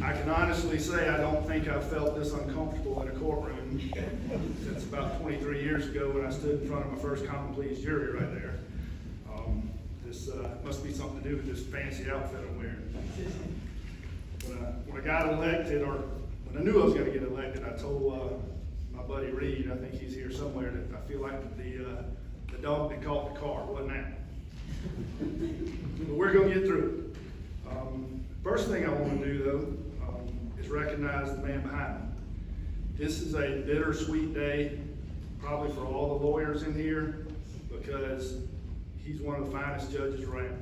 I can honestly say I don't think I've felt this uncomfortable in a courtroom since about 23 years ago when I stood in front of my first common pleas jury right there. This must be something to do with this fancy outfit I'm wearing. When I got elected, or when I knew I was going to get elected, I told my buddy Reed, I think he's here somewhere, that I feel like the dog that caught the car, wasn't that? But we're going to get through it. First thing I want to do, though, is recognize the man behind me. This is a bittersweet day, probably for all the lawyers in here, because he's one of the finest judges around.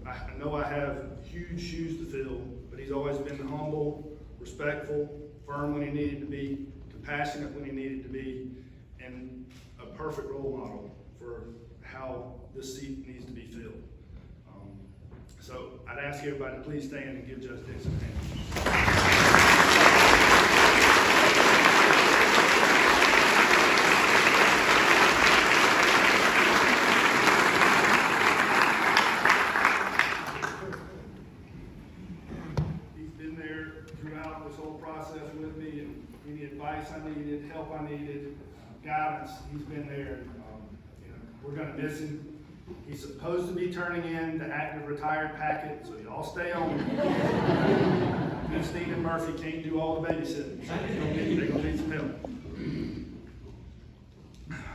I know I have huge shoes to fill, but he's always been humble, respectful, firm when he needed to be, compassionate when he needed to be, and a perfect role model for how this seat needs to be filled. So I'd ask everybody to please stand and give Judge Dixon a hand. He's been there throughout this whole process with me, and any advice I needed, help I needed, guidance, he's been there. We're going to miss him. He's supposed to be turning in the active retired packet, so y'all stay on. Me, Steve, and Murphy can't do all the babysitting. They're going to need some help.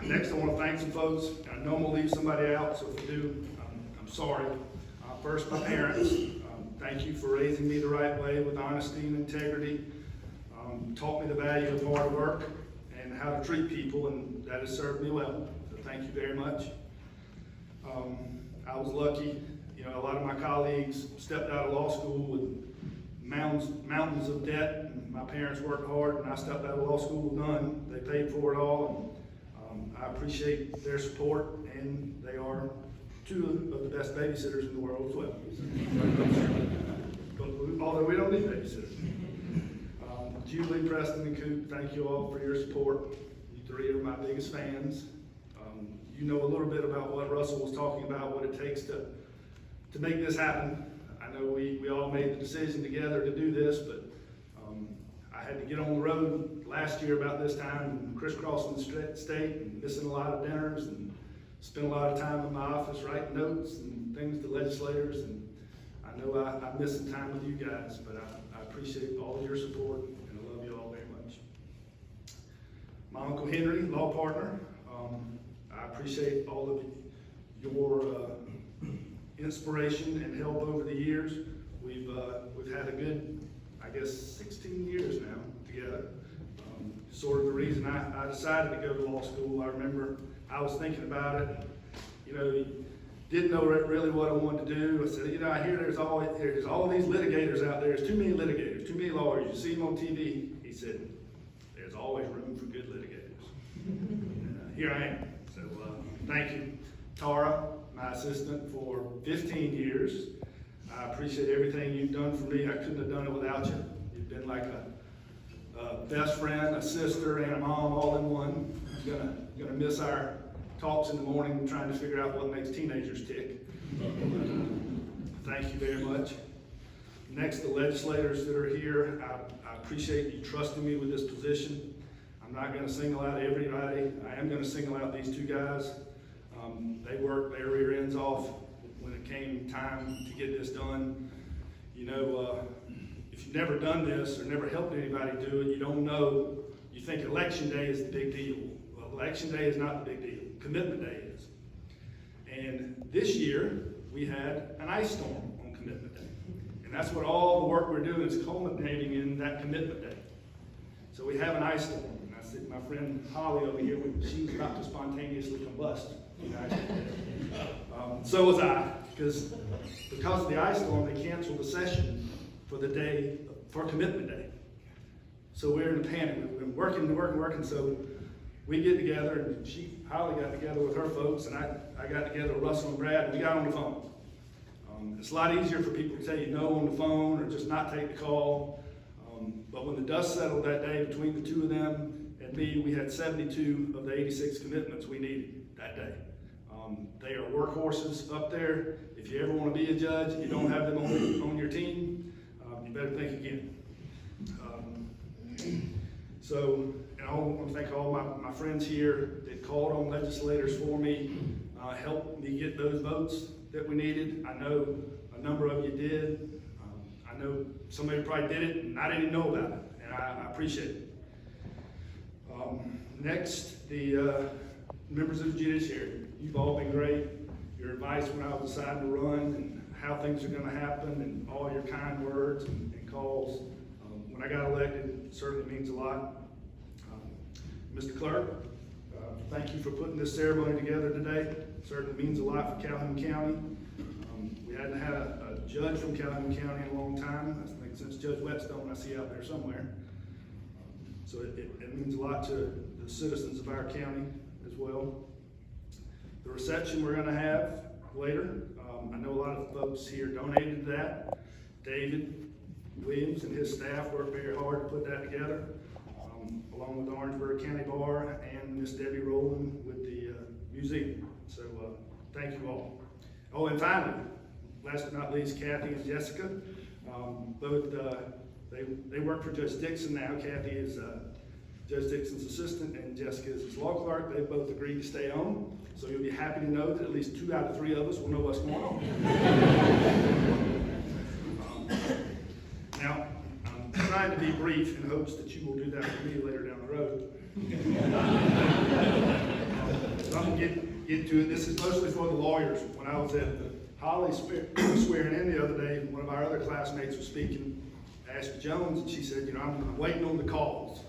Next, I want to thank some folks. I know I'm going to leave somebody out, so if I do, I'm sorry. First, my parents. Thank you for raising me the right way with honesty and integrity. Taught me the value of hard work and how to treat people, and that has served me well. So thank you very much. I was lucky, a lot of my colleagues stepped out of law school with mountains of debt, and my parents worked hard, and I stepped out of law school with none. They paid for it all, and I appreciate their support, and they are two of the best babysitters in the world as well. Although we don't need babysitters. Julie, Preston, and Coop, thank you all for your support. You three are my biggest fans. You know a little bit about what Russell was talking about, what it takes to make this happen. I know we all made the decision together to do this, but I had to get on the road last year about this time, and crisscrossing the state and missing a lot of dinners and spent a lot of time in my office writing notes and things to legislators. And I know I missed some time with you guys, but I appreciate all of your support, and I love you all very much. My Uncle Henry, law partner, I appreciate all of your inspiration and help over the years. We've had a good, 16 years now together. Sort of the reason I decided to go to law school. I remember I was thinking about it. Didn't know really what I wanted to do. I said, I hear there's all these litigators out there. There's too many litigators, too many lawyers. You see them on TV. He said, there's always room for good litigators. And, here I am. So thank you, Tara, my assistant, for 15 years. I appreciate everything you've done for me. I couldn't have done it without you. You've been like a best friend, a sister, and a mom all in one. I'm gonna miss our talks in the morning trying to figure out what makes teenagers tick. Thank you very much. Next, the legislators that are here, I appreciate you trusting me with this position. I'm not going to single out everybody. I am going to single out these two guys. They worked their rear ends off when it came time to get this done. If you've never done this or never helped anybody do it, you don't know. You think election day is the big deal. Well, election day is not the big deal. Commitment day is. And this year, we had an ice storm on Commitment Day. And that's what all the work we're doing is culminating in that Commitment Day. So we have an ice storm. And I said, my friend Holly over here, she was about to spontaneously combust. So was I, because of the ice storm, they canceled the session for the day, for Commitment Day. So we're in a panic. We've been working, so we get together, and Holly got together with her folks, and I got together with Russell and Brad, and we got on the phone. It's a lot easier for people to tell you no on the phone or just not take the call. But when the dust settled that day between the two of them and me, we had 72 of the 86 commitments we needed that day. They are workhorses up there. If you ever want to be a judge and you don't have them on your team, you better think again. And I want to thank all my friends here that called on legislators for me, helped me get those votes that we needed. I know a number of you did. I know somebody probably did it and I didn't know about it, and I appreciate it. Next, the members of the judiciary. You've all been great. Your advice when I was deciding to run and how things are going to happen and all your kind words and calls. When I got elected, it certainly means a lot. Mr. Clerk, thank you for putting this ceremony together today. It certainly means a lot for Calhoun County. We hadn't had a judge from Calhoun County in a long time. I think since Judge Whetstone I see out there somewhere. So it means a lot to the citizens of our county as well. The reception we're going to have later, I know a lot of folks here donated to that. David Williams and his staff worked very hard to put that together, along with the Orangeburg County Bar and Miss Debbie Rowland with the museum. So thank you all. Oh, and finally, last but not least, Kathy and Jessica. Both they work for Judge Dixon now. Kathy is Judge Dixon's assistant and Jessica is his law clerk. They both agreed to stay on. So you'll be happy to know that at least 2 out of 3 of us will know what's going on. Now, I'm trying to be brief in hopes that you will do that for me later down the road. So I'm going to get to it. This is mostly for the lawyers. When I was at Holly swearing in the other day, one of our other classmates was speaking, Ashley Jones, and she said, I'm waiting on the calls.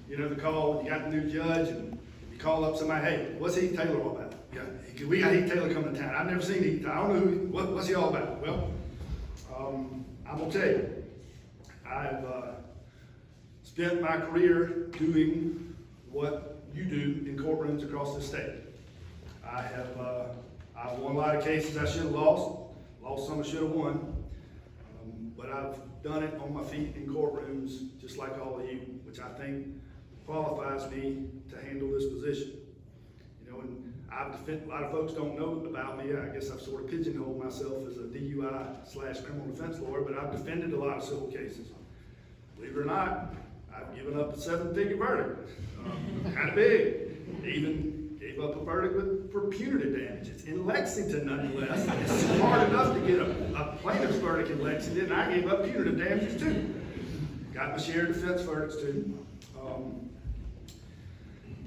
You know, the call when you got the new judge and you call up somebody, hey, what's Heath Taylor all about? Yeah, we got Heath Taylor coming to town. I've never seen Heath. I don't know what's he all about. Well, I'm going to tell you, I've spent my career doing what you do in courtrooms across the state. I've won a lot of cases I should have lost some I should have won, but I've done it on my feet in courtrooms just like all of you, which I think qualifies me to handle this position. And a lot of folks don't know about me. I guess I've sort of pigeonholed myself as a DUI/criminal defense lawyer, but I've defended a lot of civil cases. Believe it or not, I've given up a 7-figure verdict, kind of big. Even gave up a verdict for punitive damages in Lexington, nonetheless. It's hard enough to get a plaintiff's verdict in Lexington, and I gave up punitive damages too. Got my share of defense verdicts too.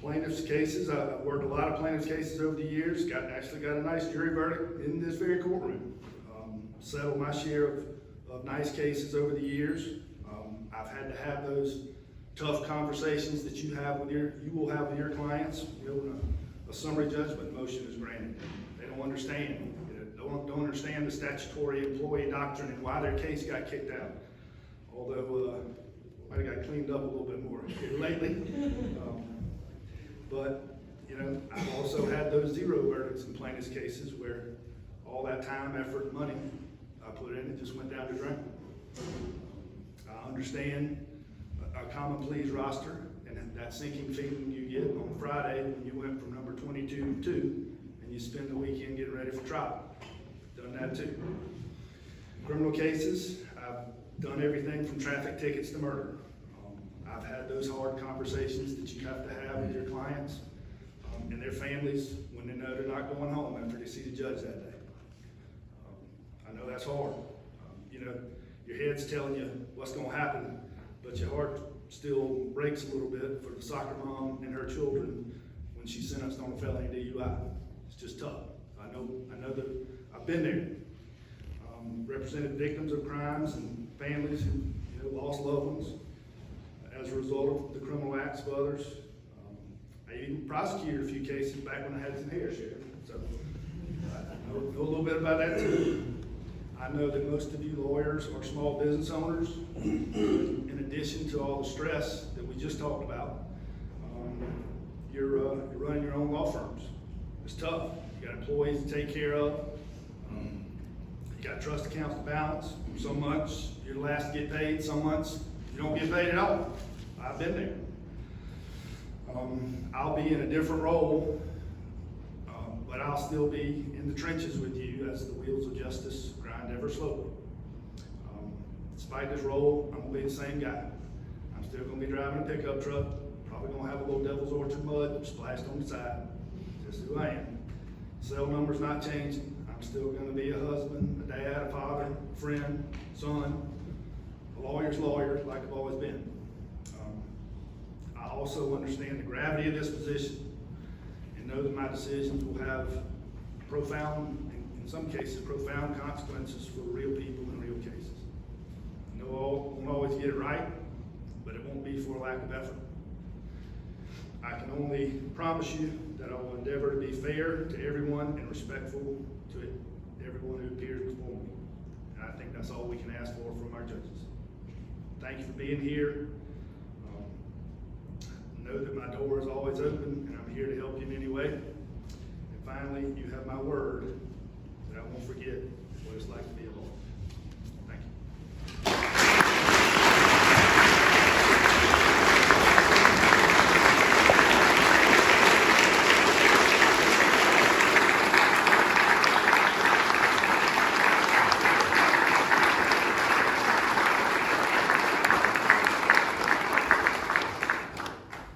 Plaintiff's cases, I've worked a lot of plaintiff's cases over the years. Actually got a nice jury verdict in this very courtroom. Settled my share of nice cases over the years. I've had to have those tough conversations that you will have with your clients. When a summary judgment motion is granted, they don't understand. Don't understand the statutory employee doctrine and why their case got kicked out. Although might have got cleaned up a little bit more here lately. But I've also had those 0 verdicts in plaintiff's cases where all that time, effort, and money I put in, it just went down the drain. I understand a common pleas roster and that sinking feeling you get on Friday when you went from number 22 to 2 and you spend the weekend getting ready for trial. Done that too. Criminal cases, I've done everything from traffic tickets to murder. I've had those hard conversations that you have to have with your clients and their families when they know they're not going home after they see the judge that day. I know that's hard. Your head's telling you what's going to happen, but your heart still breaks a little bit for the soccer mom and her children when she's sentenced on a felony DUI. It's just tough. I know that I've been there. Represented victims of crimes and families who lost loved ones as a result of the criminal acts of others. I even prosecuted a few cases back when I had some hair, Sheriff. So I know a little bit about that too. I know that most of you lawyers are small business owners. In addition to all the stress that we just talked about, you're running your own law firms. It's tough. You got employees to take care of. You got trust accounts to balance. Some months you're the last to get paid. Some months you don't get paid at all. I've been there. I'll be in a different role, but I'll still be in the trenches with you as the wheels of justice grind ever slower. Despite this role, I'm gonna be the same guy. I'm still gonna be driving a pickup truck, probably gonna have a little Devil's Orchard mud splashed on the side, just who I am. Cell number's not changing. I'm still gonna be a husband, a dad, a father, a friend, son, a lawyer's lawyer, like I've always been. I also understand the gravity of this position and know that my decisions will have profound, in some cases, profound consequences for real people in real cases. I know I won't always get it right, but it won't be for a lack of effort. I can only promise you that I will endeavor to be fair to everyone and respectful to everyone who appears before me. And I think that's all we can ask for from our judges. Thank you for being here. Know that my door is always open and I'm here to help you in any way. And finally, you have my word that I won't forget